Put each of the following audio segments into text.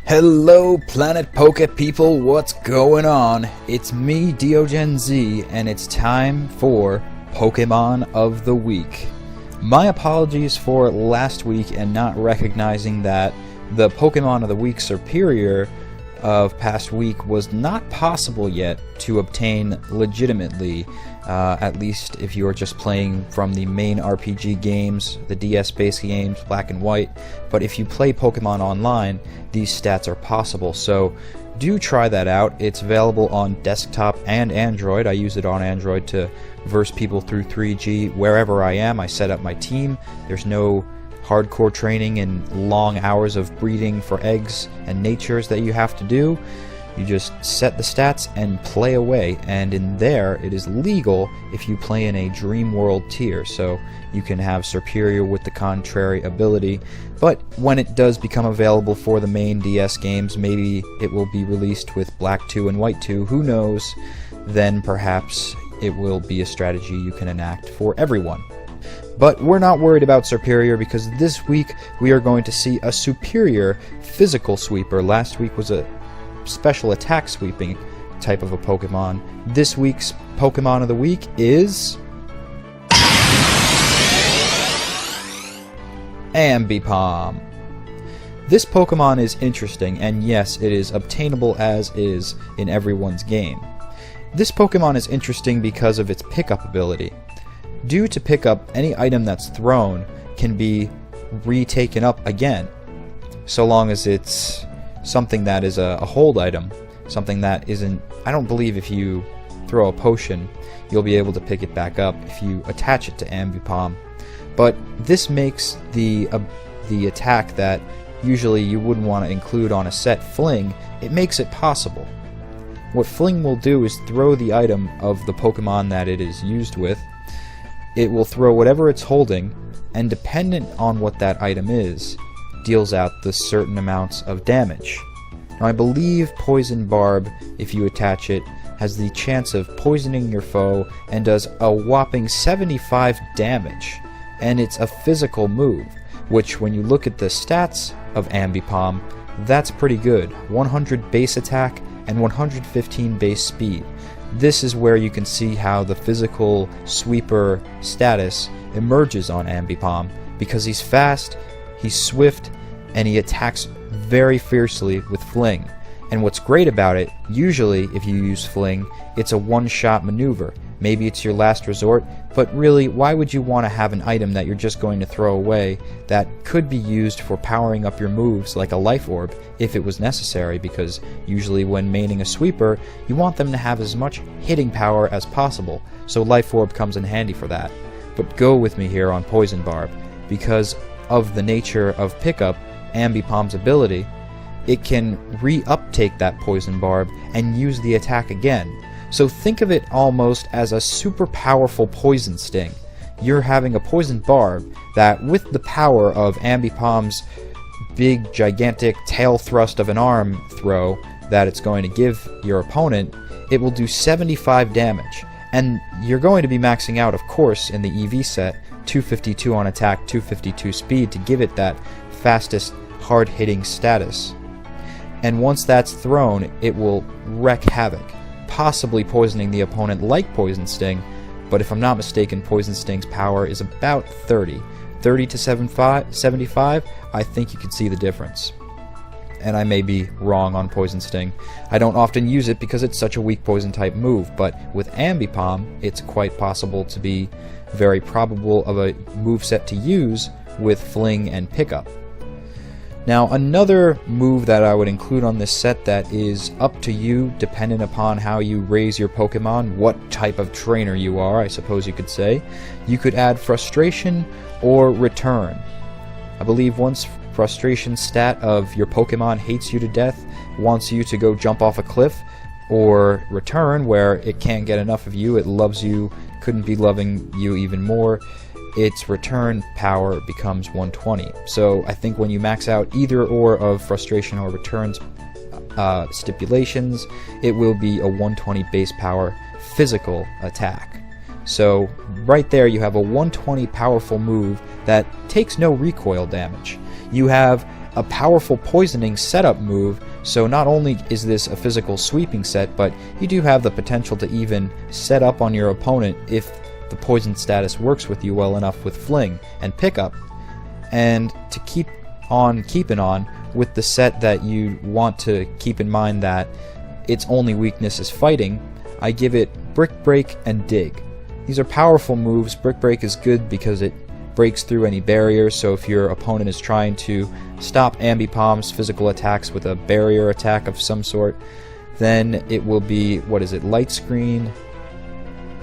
Hello Planet Poke people, what's going on? It's me, Diogen Z, and it's time for Pokemon of the Week. My apologies for last week and not recognizing that the Pokemon of the Week Superior of past week was not possible yet to obtain legitimately, at least if you are just playing from the main RPG games, the DS-based games, Black and White. But if you play Pokemon online, these stats are possible, so do try that out. It's available on desktop and Android. I use it on Android to verse people through 3G wherever I am. I set up my team. There's no hardcore training and long hours of breeding for eggs and natures that you have to do. You just set the stats and play away, and in there it is legal if you play in a Dream World tier, so you can have Superior with the contrary ability. But when it does become available for the main DS games, maybe it will be released with Black 2 and White 2, who knows, then perhaps it will be a strategy you can enact for everyone. But we're not worried about Superior because this week we are going to see a Superior physical sweeper. Last week was a special attack sweeping type of a Pokemon. This week's Pokemon of the Week is Ambipom. This Pokemon is interesting, and yes, it is obtainable as is in everyone's game. This Pokemon is interesting because of its pickup ability. Due to pickup, any item that's thrown can be retaken up again, so long as it's something that is a hold item, something that isn't. I don't believe if you throw a potion, you'll be able to pick it back up if you attach it to Ambipom. But this makes the attack that usually you wouldn't want to include on a set, Fling, it makes it possible. What Fling will do is throw the item of the Pokemon that it is used with. It will throw whatever it's holding, and dependent on what that item is, deals out the certain amounts of damage. Now, I believe Poison Barb, if you attach it, has the chance of poisoning your foe and does a whopping 75 damage. And it's a physical move, which when you look at the stats of Ambipom, that's pretty good. 100 base attack and 115 base speed. This is where you can see how the physical sweeper status emerges on Ambipom, because he's fast, he's swift, and he attacks very fiercely with Fling. And what's great about it, usually if you use Fling, it's a one-shot maneuver. Maybe it's your last resort, but really, why would you want to have an item that you're just going to throw away that could be used for powering up your moves like a Life Orb if it was necessary? Because usually when maining a sweeper, you want them to have as much hitting power as possible, so Life Orb comes in handy for that. But go with me here on Poison Barb. Because of the nature of pickup, Ambipom's ability, it can re-uptake that Poison Barb and use the attack again. So think of it almost as a super powerful Poison Sting. You're having a Poison Barb that, with the power of Ambipom's big, gigantic tail thrust of an arm throw that it's going to give your opponent, it will do 75 damage. And you're going to be maxing out, of course, in the EV set, 252 on attack, 252 speed to give it that fastest, hard-hitting status. And once that's thrown, it will wreak havoc, possibly poisoning the opponent like Poison Sting, but if I'm not mistaken, Poison Sting's power is about 30 to 75, I think you can see the difference. And I may be wrong on Poison Sting. I don't often use it because it's such a weak poison type move, but with Ambipom, it's quite possible to be very probable of a moveset to use with Fling and Pickup. Now, another move that I would include on this set that is up to you, dependent upon how you raise your Pokemon, what type of trainer you are, I suppose you could say, you could add Frustration or Return. I believe once Frustration stat of your Pokemon hates you to death, wants you to go jump off a cliff, or Return, where it can't get enough of you, it loves you, couldn't be loving you even more, its return power becomes 120. So I think when you max out either or of Frustration or Return's stipulations, it will be a 120 base power physical attack. So right there you have a 120 powerful move that takes no recoil damage. You have a powerful poisoning setup move, so not only is this a physical sweeping set, but you do have the potential to even set up on your opponent if the poison status works with you well enough with Fling and Pickup. And to keep on keeping on with the set that you want to keep in mind that its only weakness is fighting, I give it Brick Break and Dig. These are powerful moves. Brick Break is good because it breaks through any barriers, so if your opponent is trying to stop Ambipom's physical attacks with a barrier attack of some sort, then it will be, what is it, Light Screen?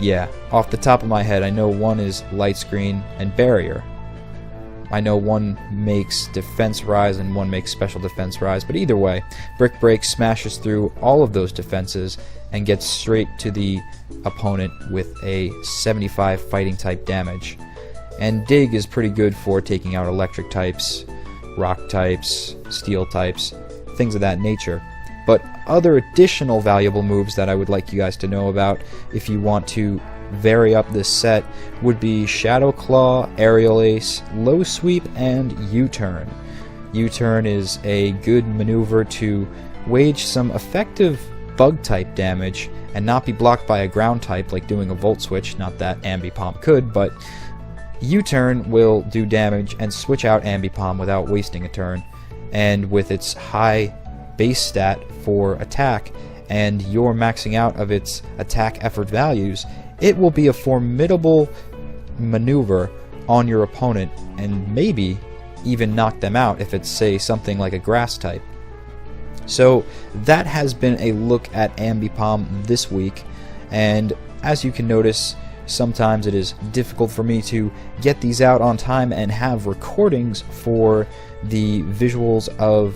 Yeah, off the top of my head, I know one is Light Screen and Barrier. I know one makes Defense Rise and one makes Special Defense Rise, but either way, Brick Break smashes through all of those defenses and gets straight to the opponent with a 75 fighting type damage. And Dig is pretty good for taking out electric types, rock types, steel types, things of that nature. But other additional valuable moves that I would like you guys to know about if you want to vary up this set would be Shadow Claw, Aerial Ace, Low Sweep, and U-Turn. U-Turn is a good maneuver to wage some effective bug type damage and not be blocked by a ground type like doing a Volt Switch, not that Ambipom could, but U-Turn will do damage and switch out Ambipom without wasting a turn, and with its high base stat for attack and your maxing out of its attack effort values, it will be a formidable maneuver on your opponent and maybe even knock them out if it's, say, something like a grass type. So that has been a look at Ambipom this week, and as you can notice, sometimes it is difficult for me to get these out on time and have recordings for the visuals of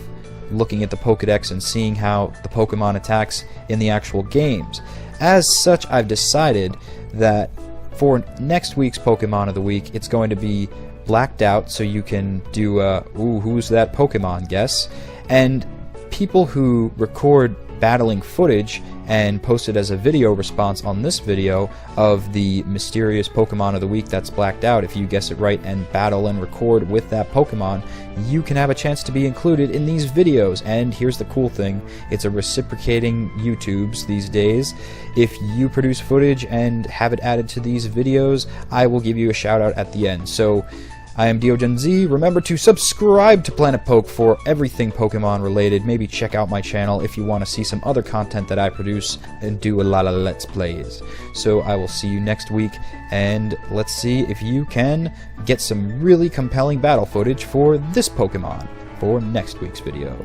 looking at the Pokédex and seeing how the Pokemon attacks in the actual games. As such, I've decided that for next week's Pokemon of the Week, it's going to be blacked out, so you can do a, ooh, who's that Pokemon guess, and people who record battling footage and post it as a video response on this video of the mysterious Pokemon of the week that's blacked out. If you guess it right and battle and record with that Pokemon, you can have a chance to be included in these videos. And here's the cool thing, it's a reciprocating YouTubes these days. If you produce footage and have it added to these videos, I will give you a shout out at the end. So I am Diogen Z. Remember to subscribe to Planet Poke for everything Pokemon related. Maybe check out my channel if you want to see some other content that I produce and do a lot of Let's Plays. So I will see you next week, and let's see if you can get some really compelling battle footage for this Pokemon for next week's video.